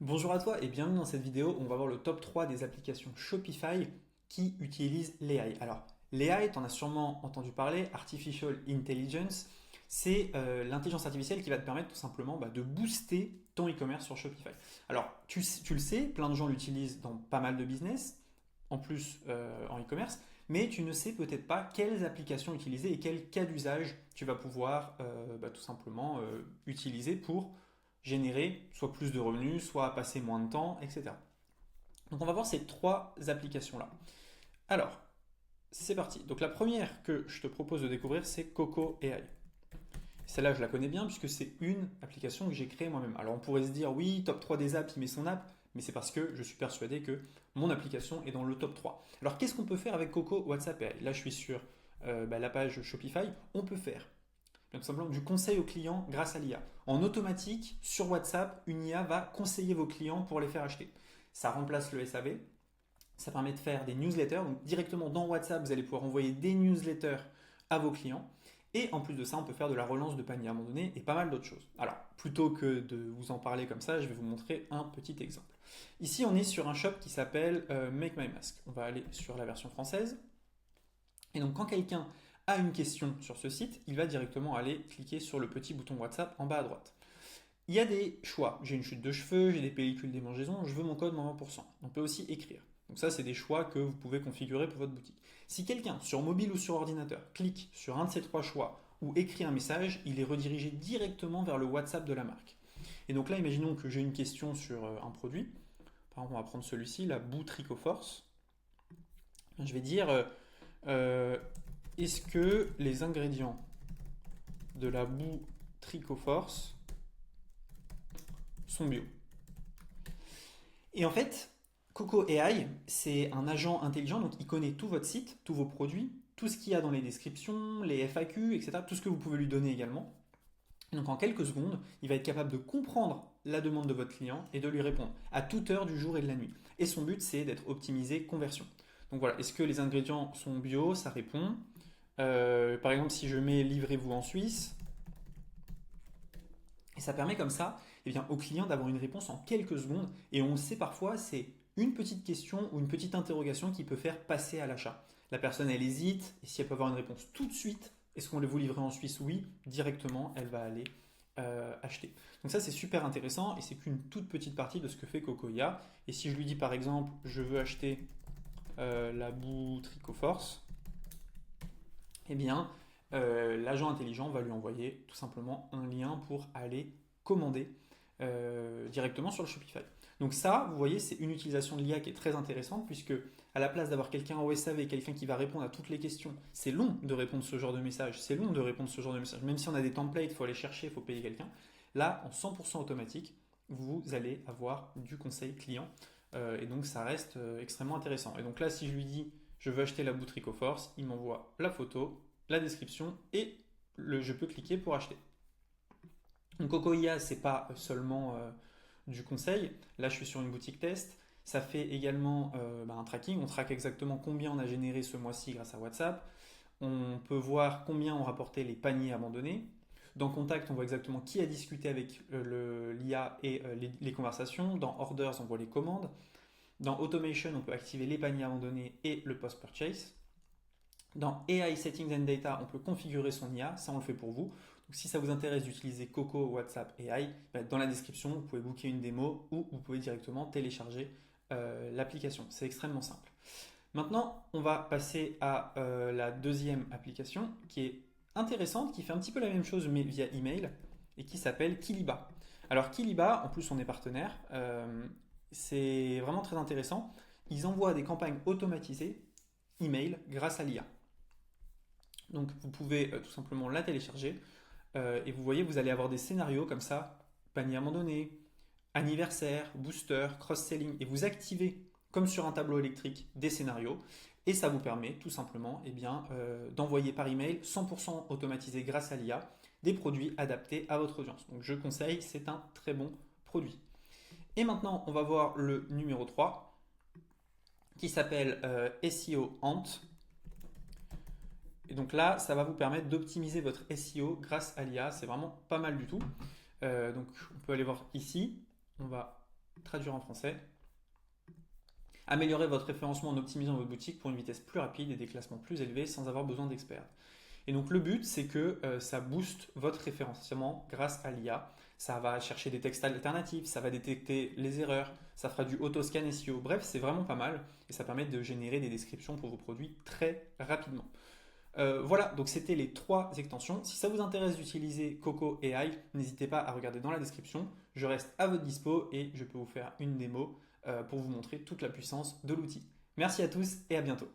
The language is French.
Bonjour à toi et bienvenue dans cette vidéo. On va voir le top 3 des applications Shopify qui utilisent l'AI. Alors, l'AI, tu en as sûrement entendu parler, Artificial Intelligence, c'est l'intelligence artificielle qui va te permettre tout simplement de booster ton e-commerce sur Shopify. Alors, tu le sais, plein de gens l'utilisent dans pas mal de business, en plus en e-commerce, mais tu ne sais peut-être pas quelles applications utiliser et quel cas d'usage tu vas pouvoir tout simplement utiliser pour générer soit plus de revenus, soit passer moins de temps, etc. Donc on va voir ces trois applications-là. Alors, c'est parti. Donc la première que je te propose de découvrir, c'est Coco AI. Celle-là, je la connais bien puisque c'est une application que j'ai créée moi-même. Alors on pourrait se dire, oui, top 3 des apps, il met son app, mais c'est parce que je suis persuadé que mon application est dans le top 3. Alors qu'est-ce qu'on peut faire avec Coco WhatsApp AI? Là, je suis sur la page Shopify. On peut faire tout simplement du conseil aux clients grâce à l'IA. En automatique, sur WhatsApp, une IA va conseiller vos clients pour les faire acheter. Ça remplace le SAV, ça permet de faire des newsletters. Donc directement dans WhatsApp, vous allez pouvoir envoyer des newsletters à vos clients. Et en plus de ça, on peut faire de la relance de panier abandonné et pas mal d'autres choses. Alors, plutôt que de vous en parler comme ça, je vais vous montrer un petit exemple. Ici, on est sur un shop qui s'appelle Make My Mask. On va aller sur la version française. Et donc, quand quelqu'un a une question sur ce site, il va directement aller cliquer sur le petit bouton WhatsApp en bas à droite. Il y a des choix. J'ai une chute de cheveux, j'ai des pellicules démangeaison, je veux mon code moins 20%. On peut aussi écrire. Donc ça, c'est des choix que vous pouvez configurer pour votre boutique. Si quelqu'un, sur mobile ou sur ordinateur, clique sur un de ces trois choix ou écrit un message, il est redirigé directement vers le WhatsApp de la marque. Et donc là, imaginons que j'ai une question sur un produit. Par exemple, on va prendre celui-ci, la boue Tricoforce. Je vais dire, euh, est-ce que les ingrédients de la boue Tricoforce sont bio? Et en fait, Coco AI, c'est un agent intelligent, donc il connaît tout votre site, tous vos produits, tout ce qu'il y a dans les descriptions, les FAQ, etc., tout ce que vous pouvez lui donner également. Donc en quelques secondes, il va être capable de comprendre la demande de votre client et de lui répondre à toute heure du jour et de la nuit. Et son but, c'est d'être optimisé conversion. Donc voilà, est-ce que les ingrédients sont bio? Ça répond. Par exemple, si je mets livrez-vous en Suisse, et ça permet comme ça au client d'avoir une réponse en quelques secondes. Et on le sait parfois, c'est une petite question ou une petite interrogation qui peut faire passer à l'achat. La personne, elle hésite, et si elle peut avoir une réponse tout de suite, est-ce qu'on vous livrer en Suisse? Oui, directement, elle va aller acheter. Donc ça, c'est super intéressant, et c'est qu'une toute petite partie de ce que fait Cocoya. Et si je lui dis par exemple, je veux acheter la boue Tricoforce, eh bien, l'agent intelligent va lui envoyer tout simplement un lien pour aller commander directement sur le Shopify. Donc ça, vous voyez, c'est une utilisation de l'IA qui est très intéressante puisque à la place d'avoir quelqu'un au SAV, quelqu'un qui va répondre à toutes les questions, c'est long de répondre ce genre de message, c'est long de répondre ce genre de message. Même si on a des templates, il faut aller chercher, il faut payer quelqu'un. Là, en 100% automatique, vous allez avoir du conseil client et donc ça reste extrêmement intéressant. Et donc là, si je lui dis je veux acheter la boue Tricoforce, il m'envoie la photo, la description et je peux cliquer pour acheter. Donc Coco IA, c'est pas seulement du conseil. Là, je suis sur une boutique test. Ça fait également un tracking. On traque exactement combien on a généré ce mois-ci grâce à WhatsApp. On peut voir combien ont rapporté les paniers abandonnés. Dans Contact, on voit exactement qui a discuté avec l'IA et les conversations. Dans Orders, on voit les commandes. Dans Automation, on peut activer les paniers abandonnés et le post-purchase. Dans AI Settings and Data, on peut configurer son IA, ça on le fait pour vous. Donc si ça vous intéresse d'utiliser Coco, WhatsApp, AI, dans la description, vous pouvez booker une démo ou vous pouvez directement télécharger l'application. C'est extrêmement simple. Maintenant, on va passer à la deuxième application qui est intéressante, qui fait un petit peu la même chose mais via email et qui s'appelle Kiliba. Alors Kiliba, en plus on est partenaire, c'est vraiment très intéressant. Ils envoient des campagnes automatisées email grâce à l'IA. Donc vous pouvez tout simplement la télécharger et vous voyez, vous allez avoir des scénarios comme ça, panier abandonné, anniversaire, booster, cross-selling, et vous activez comme sur un tableau électrique des scénarios et ça vous permet tout simplement d'envoyer par email 100% automatisé grâce à l'IA des produits adaptés à votre audience. Donc je conseille, c'est un très bon produit. Et maintenant, on va voir le numéro 3 qui s'appelle SEO Ant. Et donc là, ça va vous permettre d'optimiser votre SEO grâce à l'IA. C'est vraiment pas mal du tout. Donc on peut aller voir ici. On va traduire en français. Améliorer votre référencement en optimisant votre boutique pour une vitesse plus rapide et des classements plus élevés sans avoir besoin d'experts. Et donc le but, c'est que ça booste votre référencement grâce à l'IA. Ça va chercher des textes alternatifs, ça va détecter les erreurs, ça fera du auto-scan SEO. Bref, c'est vraiment pas mal et ça permet de générer des descriptions pour vos produits très rapidement. Voilà, donc c'était les 3 extensions. Si ça vous intéresse d'utiliser Coco AI, n'hésitez pas à regarder dans la description. Je reste à votre dispo et je peux vous faire une démo pour vous montrer toute la puissance de l'outil. Merci à tous et à bientôt.